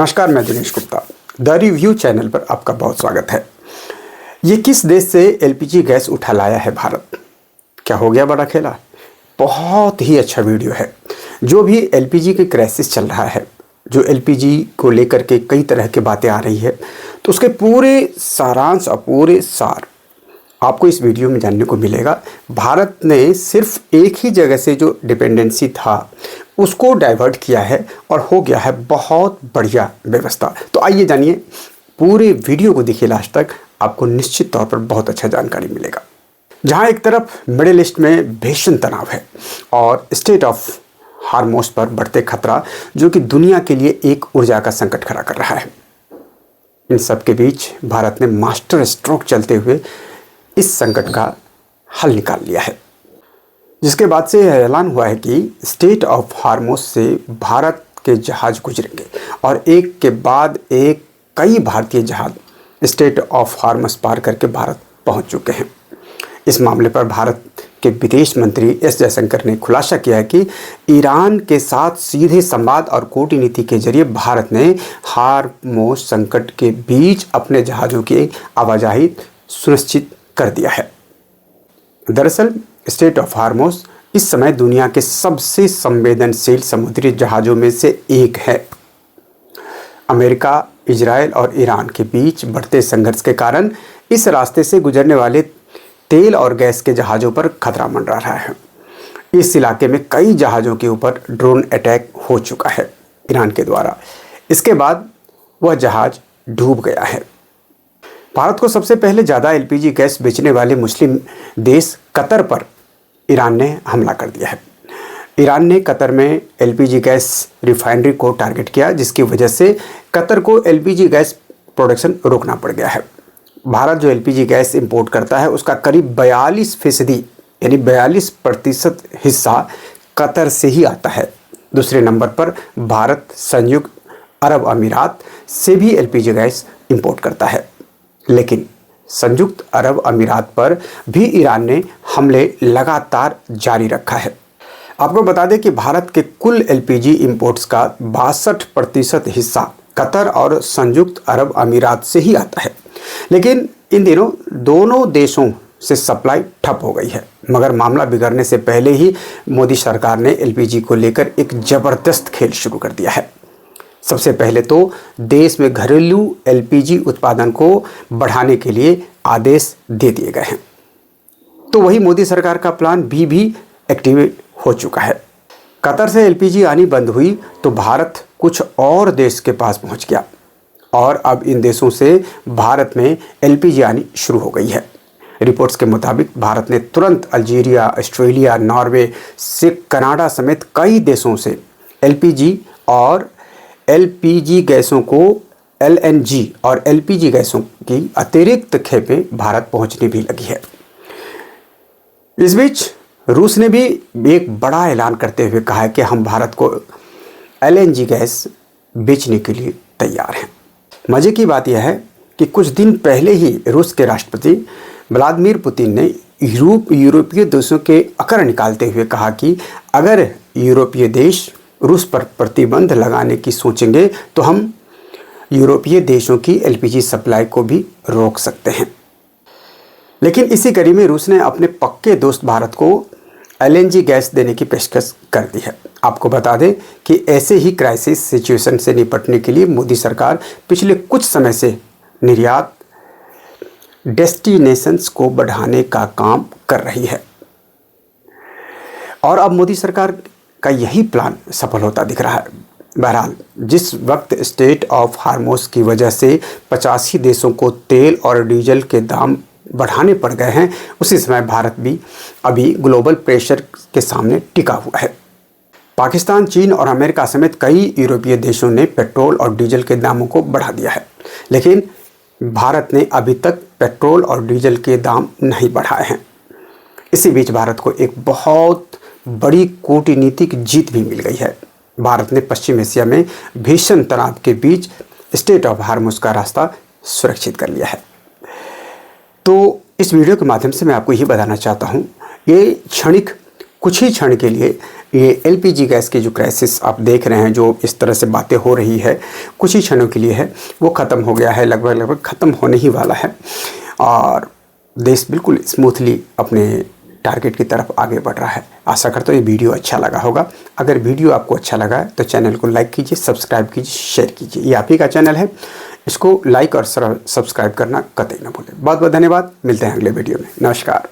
नमस्कार, मैं Dinesh Gupta. The review channel पर आपका बहुत स्वागत है। ये किस देश से एलपीजी गैस उठा लाया है भारत? क्या हो गया बड़ा खेला? बहुत ही अच्छा वीडियो है। जो भी एलपीजी के क्राइसिस चल रहा है, जो एलपीजी को लेकर के कई तरह की बातें आ रही है, तो उसके पूरे सारांश और पूरे सार आपको इस वीडियो में जानने को मिलेगा। भारत ने सिर्फ एक ही जगह से जो डिपेंडेंसी था उसको डाइवर्ट किया है और हो गया है बहुत बढ़िया व्यवस्था। तो आइए जानिए, पूरे वीडियो को देखिए लास्ट तक, आपको निश्चित तौर पर बहुत अच्छा जानकारी मिलेगा। जहां एक तरफ मिडिल ईस्ट में भीषण तनाव है और स्टेट ऑफ हार्मोस पर बढ़ते खतरा जो कि दुनिया के लिए एक ऊर्जा का संकट खड़ा कर रहा है, इन सब के बीच भारत ने मास्टर स्ट्रोक चलते हुए इस संकट का हल निकाल लिया है, जिसके बाद से यह ऐलान हुआ है कि स्टेट ऑफ हार्मोस से भारत के जहाज गुजरेंगे और एक के बाद एक कई भारतीय जहाज स्टेट ऑफ हार्मस पार करके भारत पहुंच चुके हैं। इस मामले पर भारत के विदेश मंत्री एस जयशंकर ने खुलासा किया है कि ईरान के साथ सीधे संवाद और कूटनीति के जरिए भारत ने हार्मोस संकट के बीच अपने जहाज़ों की आवाजाही सुनिश्चित कर दिया है। दरअसल स्टेट ऑफ हार्मोस इस समय दुनिया के सबसे संवेदनशील समुद्री जहाज़ों में से एक है। अमेरिका, इजराइल और ईरान के बीच बढ़ते संघर्ष के कारण इस रास्ते से गुजरने वाले तेल और गैस के जहाज़ों पर खतरा मंडरा रहा है। इस इलाके में कई जहाज़ों के ऊपर ड्रोन अटैक हो चुका है ईरान के द्वारा। इसके बाद वह जहाज़ डूब गया है। भारत को सबसे पहले ज़्यादा एलपीजी गैस बेचने वाले मुस्लिम देश कतर पर ईरान ने हमला कर दिया है। ईरान ने कतर में एलपीजी गैस रिफाइनरी को टारगेट किया, जिसकी वजह से कतर को एलपीजी गैस प्रोडक्शन रोकना पड़ गया है। भारत जो एलपीजी गैस इंपोर्ट करता है उसका करीब 42% यानी 42% हिस्सा कतर से ही आता है। दूसरे नंबर पर भारत संयुक्त अरब अमीरात से भी एलपीजी गैस इंपोर्ट करता है, लेकिन संयुक्त अरब अमीरात पर भी ईरान ने हमले लगातार जारी रखा है। आपको बता दें कि भारत के कुल एलपीजी इंपोर्ट्स का 62% हिस्सा कतर और संयुक्त अरब अमीरात से ही आता है, लेकिन इन दिनों दोनों देशों से सप्लाई ठप हो गई है। मगर मामला बिगड़ने से पहले ही मोदी सरकार ने एलपीजी को लेकर एक जबरदस्त खेल शुरू कर दिया है। सबसे पहले तो देश में घरेलू एलपीजी उत्पादन को बढ़ाने के लिए आदेश दे दिए गए हैं। तो वही मोदी सरकार का प्लान बी भी एक्टिवेट हो चुका है। कतर से एलपीजी आनी बंद हुई तो भारत कुछ और देश के पास पहुंच गया और अब इन देशों से भारत में एलपीजी आनी शुरू हो गई है। रिपोर्ट्स के मुताबिक भारत ने तुरंत अल्जीरिया, ऑस्ट्रेलिया, नॉर्वे से कनाडा समेत कई देशों से एलपीजी और एलपीजी गैसों को एलएनजी और एलपीजी गैसों की अतिरिक्त खेपें भारत पहुंचने भी लगी है। इस बीच रूस ने भी एक बड़ा ऐलान करते हुए कहा है कि हम भारत को एलएनजी गैस बेचने के लिए तैयार हैं। मजे की बात यह है कि कुछ दिन पहले ही रूस के राष्ट्रपति व्लादिमीर पुतिन ने यूरोपीय देशों के अकर निकालते हुए कहा कि अगर यूरोपीय देश रूस पर प्रतिबंध लगाने की सोचेंगे तो हम यूरोपीय देशों की एलपीजी सप्लाई को भी रोक सकते हैं। लेकिन इसी कड़ी में रूस ने अपने पक्के दोस्त भारत को एलएनजी गैस देने की पेशकश कर दी है। आपको बता दें कि ऐसे ही क्राइसिस सिचुएशन से निपटने के लिए मोदी सरकार पिछले कुछ समय से निर्यात डेस्टिनेशंस को बढ़ाने का काम कर रही है और अब मोदी सरकार का यही प्लान सफल होता दिख रहा है। बहरहाल, जिस वक्त स्टेट ऑफ हार्मोस की वजह से 85 देशों को तेल और डीजल के दाम बढ़ाने पड़ गए हैं, उसी समय भारत भी अभी ग्लोबल प्रेशर के सामने टिका हुआ है। पाकिस्तान, चीन और अमेरिका समेत कई यूरोपीय देशों ने पेट्रोल और डीजल के दामों को बढ़ा दिया है, लेकिन भारत ने अभी तक पेट्रोल और डीजल के दाम नहीं बढ़ाए हैं। इसी बीच भारत को एक बहुत बड़ी कूटनीतिक जीत भी मिल गई है। भारत ने पश्चिम एशिया में भीषण तनाव के बीच स्टेट ऑफ हार्मोस का रास्ता सुरक्षित कर लिया है। तो इस वीडियो के माध्यम से मैं आपको यही बताना चाहता हूँ, ये क्षणिक कुछ ही क्षण के लिए ये एलपीजी गैस की जो क्राइसिस आप देख रहे हैं, जो इस तरह से बातें हो रही है, कुछ ही क्षणों के लिए है, वो ख़त्म हो गया है, लगभग ख़त्म होने ही वाला है और देश बिल्कुल स्मूथली अपने टारगेट की तरफ आगे बढ़ रहा है। आशा करता हूँ ये वीडियो अच्छा लगा होगा। अगर वीडियो आपको अच्छा लगा है तो चैनल को लाइक कीजिए, सब्सक्राइब कीजिए, शेयर कीजिए। ये आप ही का चैनल है, इसको लाइक और सब्सक्राइब करना कतई ना भूलें। बहुत बहुत धन्यवाद। मिलते हैं अगले वीडियो में। नमस्कार।